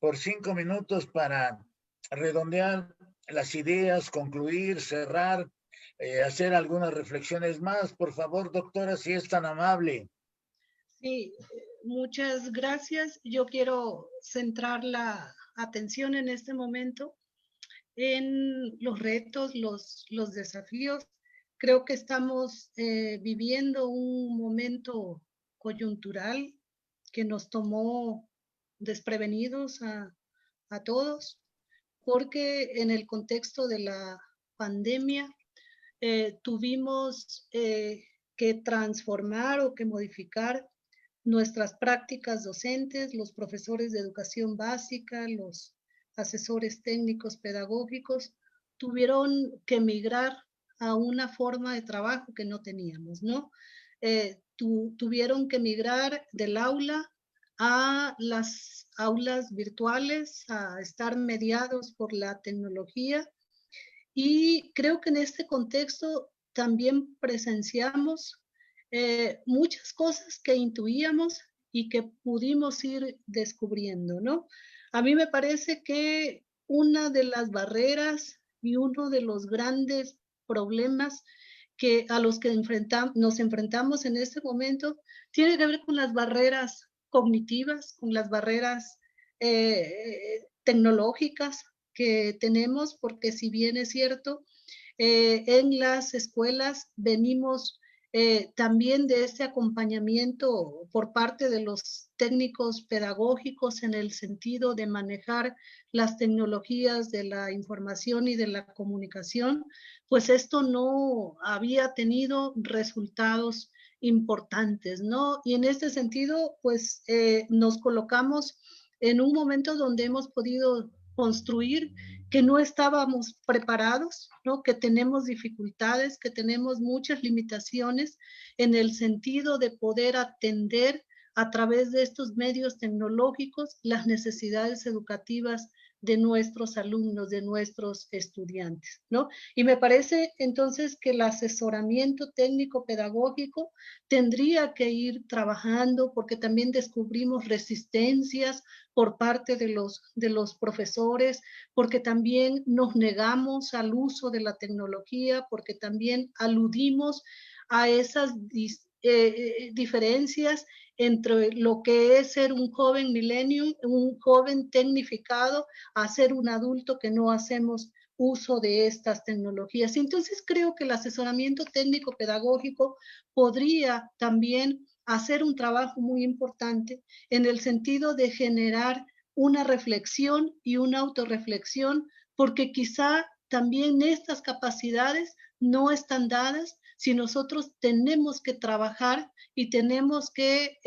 por 5 minutos para redondear las ideas, concluir, cerrar, hacer algunas reflexiones más. Por favor, doctora, si es tan amable. Sí, muchas gracias. Yo quiero centrar la atención en este momento en los retos, los desafíos. Creo que estamos viviendo un momento coyuntural que nos tomó desprevenidos a todos, porque en el contexto de la pandemia tuvimos que transformar o que modificar nuestras prácticas docentes, los profesores de educación básica, los asesores técnicos pedagógicos, tuvieron que migrar a una forma de trabajo que no teníamos, ¿no? Tuvieron que migrar del aula a las aulas virtuales, a estar mediados por la tecnología. Y creo que en este contexto también presenciamos muchas cosas que intuíamos y que pudimos ir descubriendo, ¿no? A mí me parece que una de las barreras y uno de los grandes problemas a los que nos enfrentamos en este momento tiene que ver con las barreras cognitivas, con las barreras tecnológicas que tenemos, porque si bien es cierto, en las escuelas venimos también de este acompañamiento por parte de los técnicos pedagógicos en el sentido de manejar las tecnologías de la información y de la comunicación, pues esto no había tenido resultados importantes, ¿no? Y en este sentido, pues nos colocamos en un momento donde hemos podido construir que no estábamos preparados, ¿no? Que tenemos dificultades, que tenemos muchas limitaciones en el sentido de poder atender a través de estos medios tecnológicos las necesidades educativas de nuestros alumnos, de nuestros estudiantes, ¿no? Y me parece entonces que el asesoramiento técnico pedagógico tendría que ir trabajando porque también descubrimos resistencias por parte de los profesores, porque también nos negamos al uso de la tecnología, porque también aludimos a esas diferencias entre lo que es ser un joven millennium, un joven tecnificado, a ser un adulto que no hacemos uso de estas tecnologías. Entonces creo que el asesoramiento técnico pedagógico podría también hacer un trabajo muy importante en el sentido de generar una reflexión y una autorreflexión, porque quizá también estas capacidades no están dadas si nosotros tenemos que trabajar y tenemos que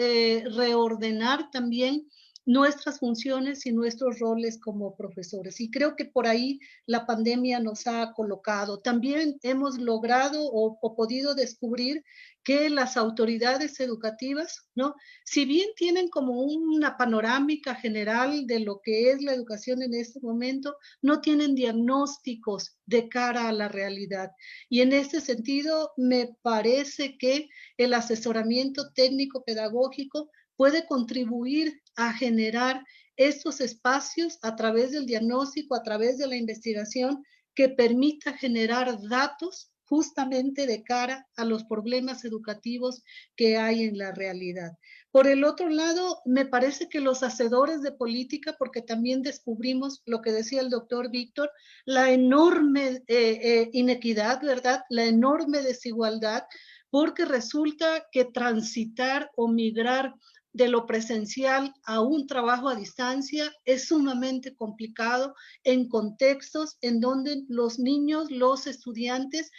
reordenar también nuestras funciones y nuestros roles como profesores. Y creo que por ahí la pandemia nos ha colocado. También hemos logrado o podido descubrir que las autoridades educativas, ¿no? Si bien tienen como una panorámica general de lo que es la educación en este momento, no tienen diagnósticos de cara a la realidad. Y en este sentido, me parece que el asesoramiento técnico pedagógico puede contribuir a generar estos espacios a través del diagnóstico, a través de la investigación, que permita generar datos justamente de cara a los problemas educativos que hay en la realidad. Por el otro lado, me parece que los hacedores de política, porque también descubrimos lo que decía el doctor Víctor, la enorme inequidad, ¿verdad? La enorme desigualdad, porque resulta que transitar o migrar de lo presencial a un trabajo a distancia es sumamente complicado en contextos en donde los niños, los estudiantes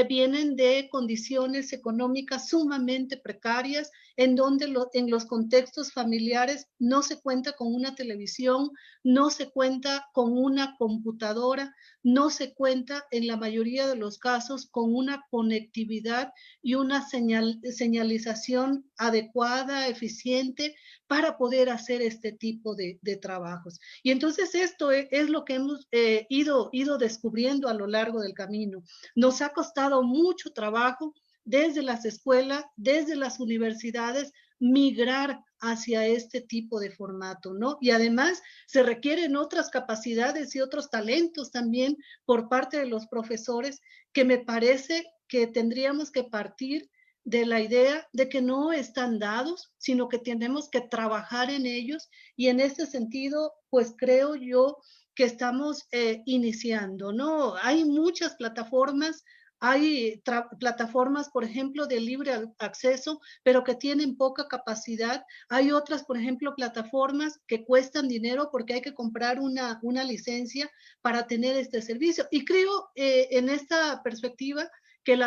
vienen de condiciones económicas sumamente precarias, en donde en los contextos familiares no se cuenta con una televisión, no se cuenta con una computadora, no se cuenta en la mayoría de los casos con una conectividad y una señalización adecuada, eficiente, para poder hacer este tipo de trabajos. Y entonces esto es lo que hemos ido descubriendo a lo largo del camino. Nos ha costado mucho trabajo desde las escuelas, desde las universidades, migrar hacia este tipo de formato, ¿no? Y además se requieren otras capacidades y otros talentos también por parte de los profesores, que me parece que tendríamos que partir de la idea de que no están dados, sino que tenemos que trabajar en ellos, y en este sentido, pues creo yo que estamos iniciando, ¿no? Hay muchas plataformas. Hay plataformas, por ejemplo, de libre acceso, pero que tienen poca capacidad. Hay otras, por ejemplo, plataformas que cuestan dinero porque hay que comprar una licencia para tener este servicio. Y creo en esta perspectiva que el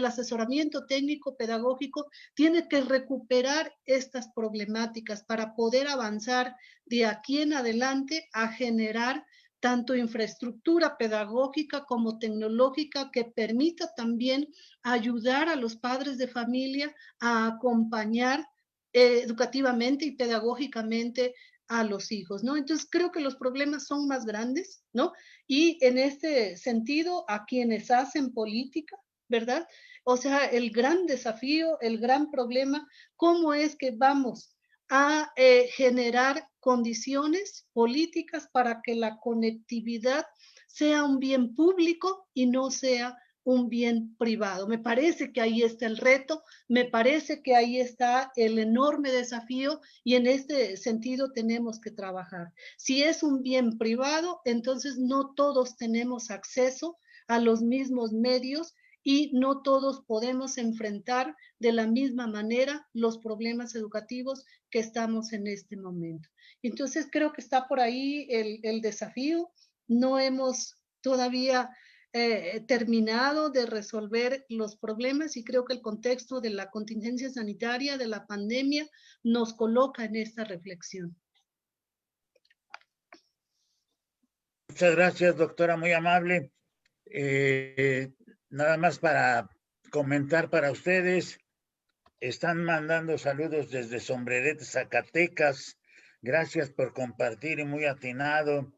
asesoramiento técnico pedagógico tiene que recuperar estas problemáticas para poder avanzar de aquí en adelante a generar tanto infraestructura pedagógica como tecnológica que permita también ayudar a los padres de familia a acompañar educativamente y pedagógicamente a los hijos, ¿no? Entonces creo que los problemas son más grandes, ¿no? Y en este sentido, a quienes hacen política, ¿verdad? O sea, el gran desafío, el gran problema, ¿cómo es que vamos a generar condiciones políticas para que la conectividad sea un bien público y no sea un bien privado? Me parece que ahí está el reto, me parece que ahí está el enorme desafío, y en este sentido tenemos que trabajar. Si es un bien privado, entonces no todos tenemos acceso a los mismos medios y no todos podemos enfrentar de la misma manera los problemas educativos que estamos en este momento. Entonces creo que está por ahí el desafío. No hemos todavía terminado de resolver los problemas, y creo que el contexto de la contingencia sanitaria, de la pandemia, nos coloca en esta reflexión. Muchas gracias, doctora, muy amable. Nada más para comentar para ustedes, están mandando saludos desde Sombrerete, Zacatecas. Gracias por compartir y muy atinado.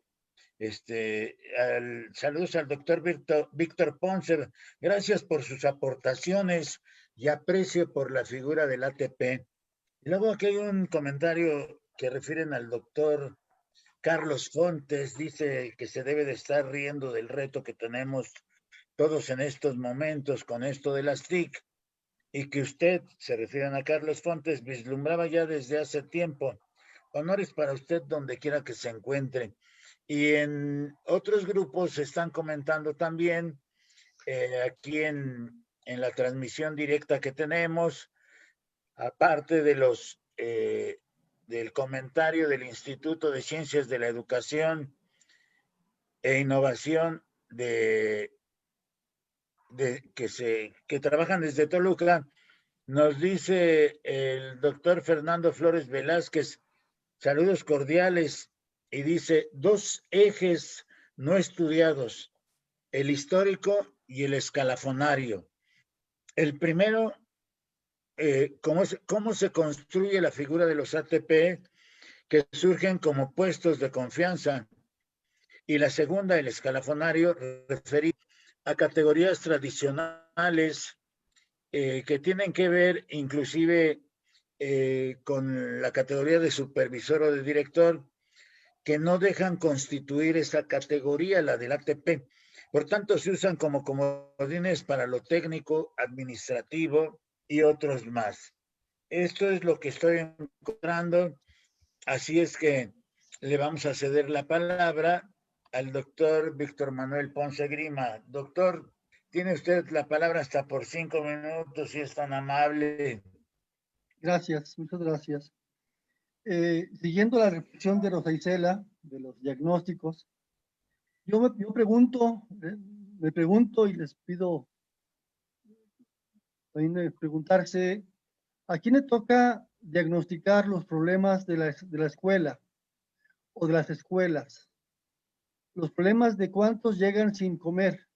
Saludos al doctor Víctor Ponce. Gracias por sus aportaciones y aprecio por la figura del ATP. Y luego aquí hay un comentario que refieren al doctor Carlos Fontes. Dice que se debe de estar riendo del reto que tenemos todos en estos momentos con esto de las TIC, y que usted, se refieren a Carlos Fontes, vislumbraba ya desde hace tiempo. Honores para usted donde quiera que se encuentre. Y en otros grupos se están comentando también, aquí en la transmisión directa que tenemos, aparte de del comentario del Instituto de Ciencias de la Educación e Innovación que trabajan desde Toluca, nos dice el doctor Fernando Flores Velázquez, saludos cordiales, y dice, 2 ejes no estudiados, el histórico y el escalafonario. El primero, cómo se construye la figura de los ATP, que surgen como puestos de confianza, y la segunda, el escalafonario, referido a categorías tradicionales que tienen que ver inclusive con la categoría de supervisor o de director, que no dejan constituir esa categoría, la del ATP. Por tanto, se usan como comodines para lo técnico, administrativo y otros más. Esto es lo que estoy encontrando, así es que le vamos a ceder la palabra al doctor Víctor Manuel Ponce Grima. Doctor, tiene usted la palabra hasta por 5 minutos, si es tan amable. Gracias, muchas gracias. Siguiendo la reflexión de Rosa Isela, de los diagnósticos, yo me pregunto y les pido también preguntarse, ¿a quién le toca diagnosticar los problemas de la escuela o de las escuelas? Los problemas de cuántos llegan sin comer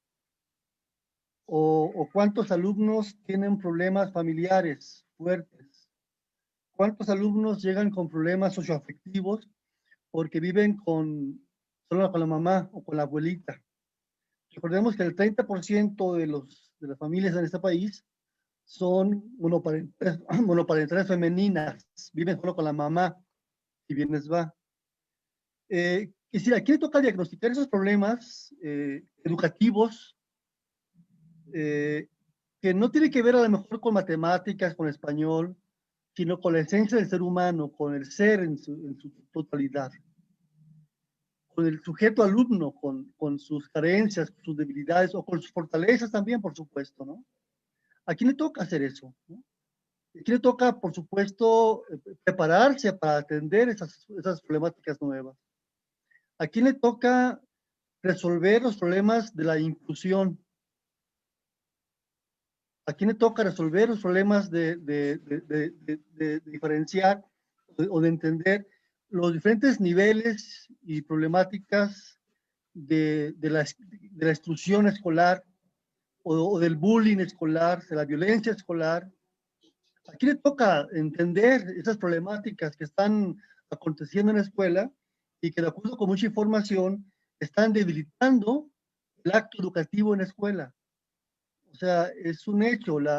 o cuántos alumnos tienen problemas familiares fuertes. ¿Cuántos alumnos llegan con problemas socioafectivos porque viven solo con la mamá o con la abuelita? Recordemos que el 30% de las familias en este país son monoparentales femeninas, viven solo con la mamá, y bien les va. Aquí le toca diagnosticar esos problemas educativos que no tiene que ver a lo mejor con matemáticas, con español, sino con la esencia del ser humano, con el ser en su totalidad, con el sujeto alumno, con sus carencias, sus debilidades o con sus fortalezas también, por supuesto, ¿no? ¿A quién le toca hacer eso? ¿No? ¿A quién le toca, por supuesto, prepararse para atender esas problemáticas nuevas? ¿A quién le toca resolver los problemas de la inclusión? ¿A quién le toca resolver los problemas de diferenciar o de entender los diferentes niveles y problemáticas de la exclusión escolar o del bullying escolar, de la violencia escolar? ¿A quién le toca entender esas problemáticas que están aconteciendo en la escuela y que, de acuerdo con mucha información, están debilitando el acto educativo en la escuela? O sea, es un hecho. Uno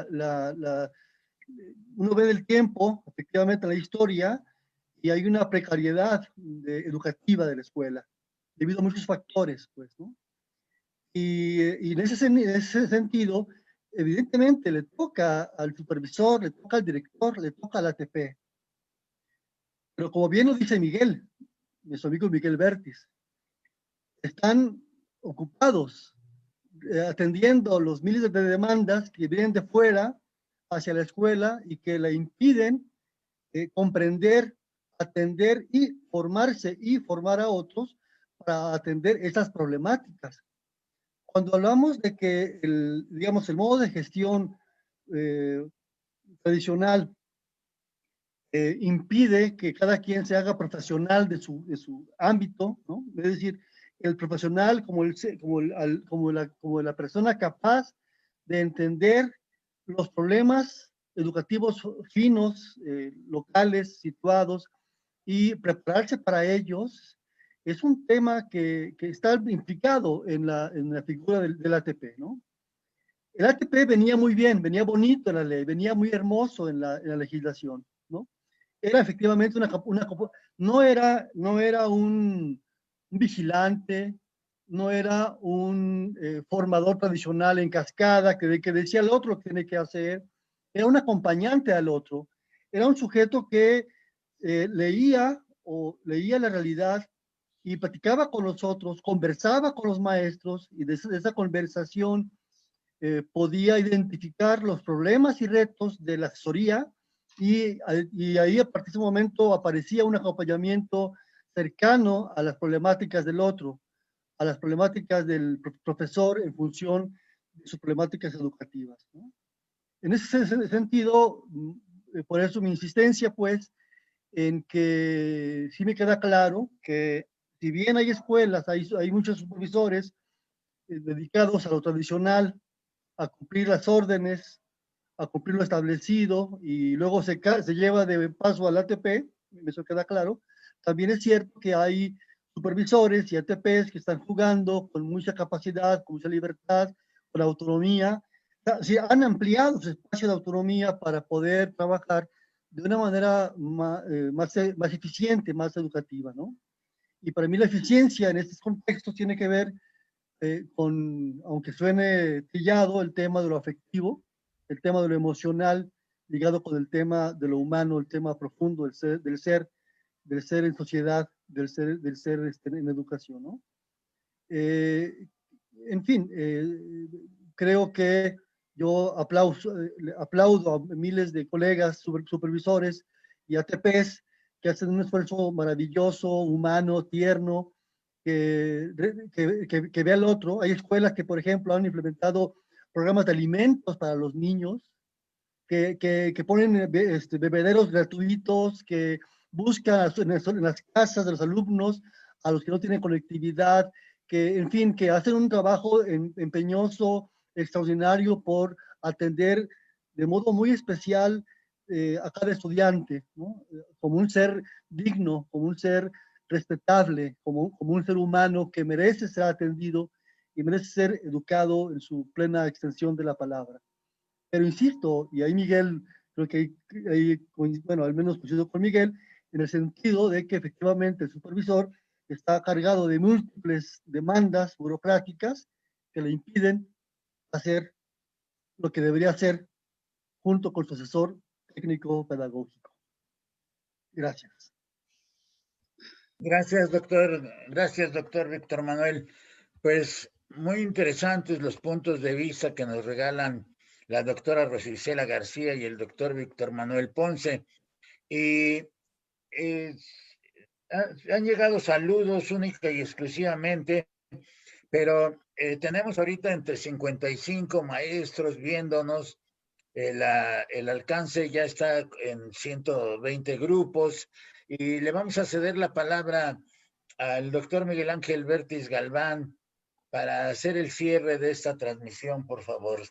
ve del tiempo, efectivamente, la historia, y hay una precariedad educativa de la escuela, debido a muchos factores, pues, ¿no? Y en ese sentido, evidentemente, le toca al supervisor, le toca al director, le toca al ATP. Pero como bien lo dice Miguel, nuestro amigo Miguel Vértiz, están ocupados atendiendo los miles de demandas que vienen de fuera hacia la escuela y que le impiden comprender, atender y formarse y formar a otros para atender esas problemáticas. Cuando hablamos de que digamos, el modo de gestión tradicional impide que cada quien se haga profesional de su ámbito, ¿no? Es decir, el profesional como la persona capaz de entender los problemas educativos finos, locales, situados, y prepararse para ellos, es un tema que está implicado en la figura del ATP, ¿no? El ATP venía muy bien, venía bonito en la ley, venía muy hermoso en la legislación, ¿no? Era efectivamente no era un vigilante, no era un formador tradicional en cascada que decía al otro lo que tiene que hacer, era un acompañante al otro, era un sujeto que leía la realidad y platicaba con los otros, conversaba con los maestros y de esa conversación podía identificar los problemas y retos de la asesoría y ahí a partir de ese momento aparecía un acompañamiento cercano a las problemáticas del otro, a las problemáticas del profesor en función de sus problemáticas educativas, ¿no? En ese sentido, por eso mi insistencia, pues, en que sí me queda claro que si bien hay escuelas, hay muchos supervisores dedicados a lo tradicional, a cumplir las órdenes, a cumplir lo establecido y luego se lleva de paso al ATP, eso queda claro. También es cierto que hay supervisores y ATPs que están jugando con mucha capacidad, con mucha libertad, con autonomía. Sí, han ampliado su espacio de autonomía para poder trabajar de una manera más eficiente, más educativa, ¿no? Y para mí la eficiencia en estos contextos tiene que ver aunque suene trillado, el tema de lo afectivo, el tema de lo emocional, ligado con el tema de lo humano, el tema profundo del ser en sociedad, del ser en educación, ¿no? En fin, creo que Yo aplaudo a miles de colegas, supervisores y ATPs que hacen un esfuerzo maravilloso, humano, tierno, que ve al otro. Hay escuelas que, por ejemplo, han implementado programas de alimentos para los niños, que ponen bebederos gratuitos, que buscan en las casas de los alumnos a los que no tienen conectividad, que, en fin, que hacen un trabajo empeñoso, extraordinario por atender de modo muy especial a cada estudiante, ¿no? Como un ser digno, como un ser respetable, como un ser humano que merece ser atendido y merece ser educado en su plena extensión de la palabra. Pero insisto, y ahí Miguel, creo que ahí, bueno, al menos coincido con Miguel, en el sentido de que efectivamente el supervisor está cargado de múltiples demandas burocráticas que le impiden hacer lo que debería hacer junto con su asesor técnico pedagógico. Gracias. Gracias, doctor. Gracias, doctor Víctor Manuel. Pues muy interesantes los puntos de vista que nos regalan la doctora Rosicela García y el doctor Víctor Manuel Ponce. Y han llegado saludos única y exclusivamente, pero tenemos ahorita entre 55 maestros viéndonos. El alcance ya está en 120 grupos y le vamos a ceder la palabra al doctor Miguel Ángel Bertis Galván para hacer el cierre de esta transmisión, por favor.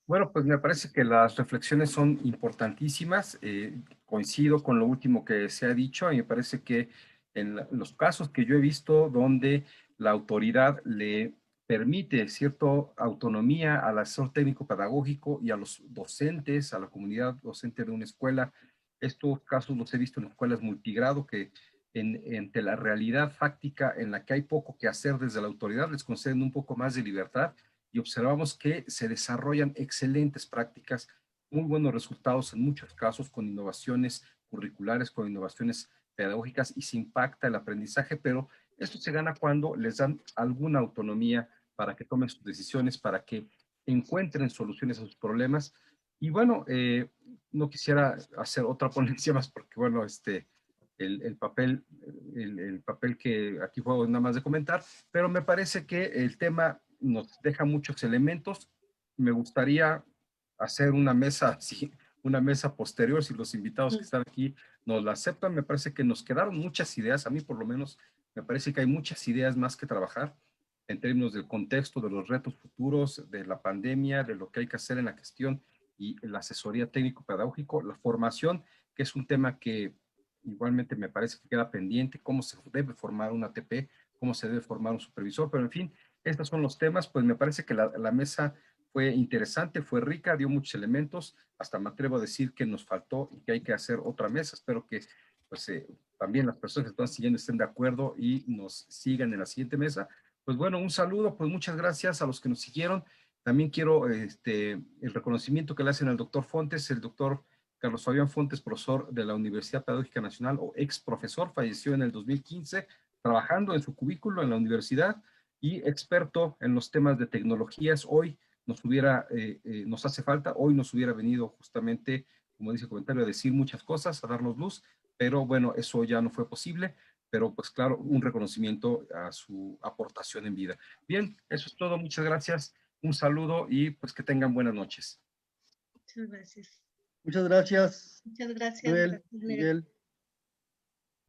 Bueno, pues me parece que las reflexiones son importantísimas. Coincido con lo último que se ha dicho y me parece que en los casos que yo he visto donde la autoridad le permite cierta autonomía al asesor técnico pedagógico y a los docentes, a la comunidad docente de una escuela, estos casos los he visto en escuelas multigrado que entre la realidad fáctica en la que hay poco que hacer desde la autoridad les conceden un poco más de libertad y observamos que se desarrollan excelentes prácticas, muy buenos resultados en muchos casos con innovaciones curriculares, con innovaciones pedagógicas y se impacta el aprendizaje, pero esto se gana cuando les dan alguna autonomía para que tomen sus decisiones, para que encuentren soluciones a sus problemas. Y bueno, no quisiera hacer otra ponencia más porque, bueno, el papel que aquí fue nada más de comentar, pero me parece que el tema nos deja muchos elementos. Me gustaría hacer una mesa, sí, una mesa posterior, si los invitados que están aquí nos la aceptan. Me parece que nos quedaron muchas ideas, a mí por lo menos me parece que hay muchas ideas más que trabajar en términos del contexto, de los retos futuros, de la pandemia, de lo que hay que hacer en la gestión y la asesoría técnico-pedagógico, la formación, que es un tema que igualmente me parece que queda pendiente, cómo se debe formar un ATP, cómo se debe formar un supervisor, pero en fin, estos son los temas, pues me parece que la mesa fue interesante, fue rica, dio muchos elementos, hasta me atrevo a decir que nos faltó y que hay que hacer otra mesa. Espero que pues, también las personas que están siguiendo estén de acuerdo y nos sigan en la siguiente mesa. Pues bueno, un saludo, pues muchas gracias a los que nos siguieron. También quiero el reconocimiento que le hacen al doctor Fontes, el doctor Carlos Fabián Fontes, profesor de la Universidad Pedagógica Nacional o ex profesor, falleció en el 2015 trabajando en su cubículo en la universidad y experto en los temas de tecnologías. Hoy nos hace falta, hoy nos hubiera venido justamente, como dice el comentario, a decir muchas cosas, a darnos luz, pero bueno, eso ya no fue posible, pero pues claro, un reconocimiento a su aportación en vida. Bien, eso es todo, muchas gracias, un saludo y pues que tengan buenas noches. Muchas gracias. Muchas gracias. Muchas gracias. Noel, Gracias, Miguel.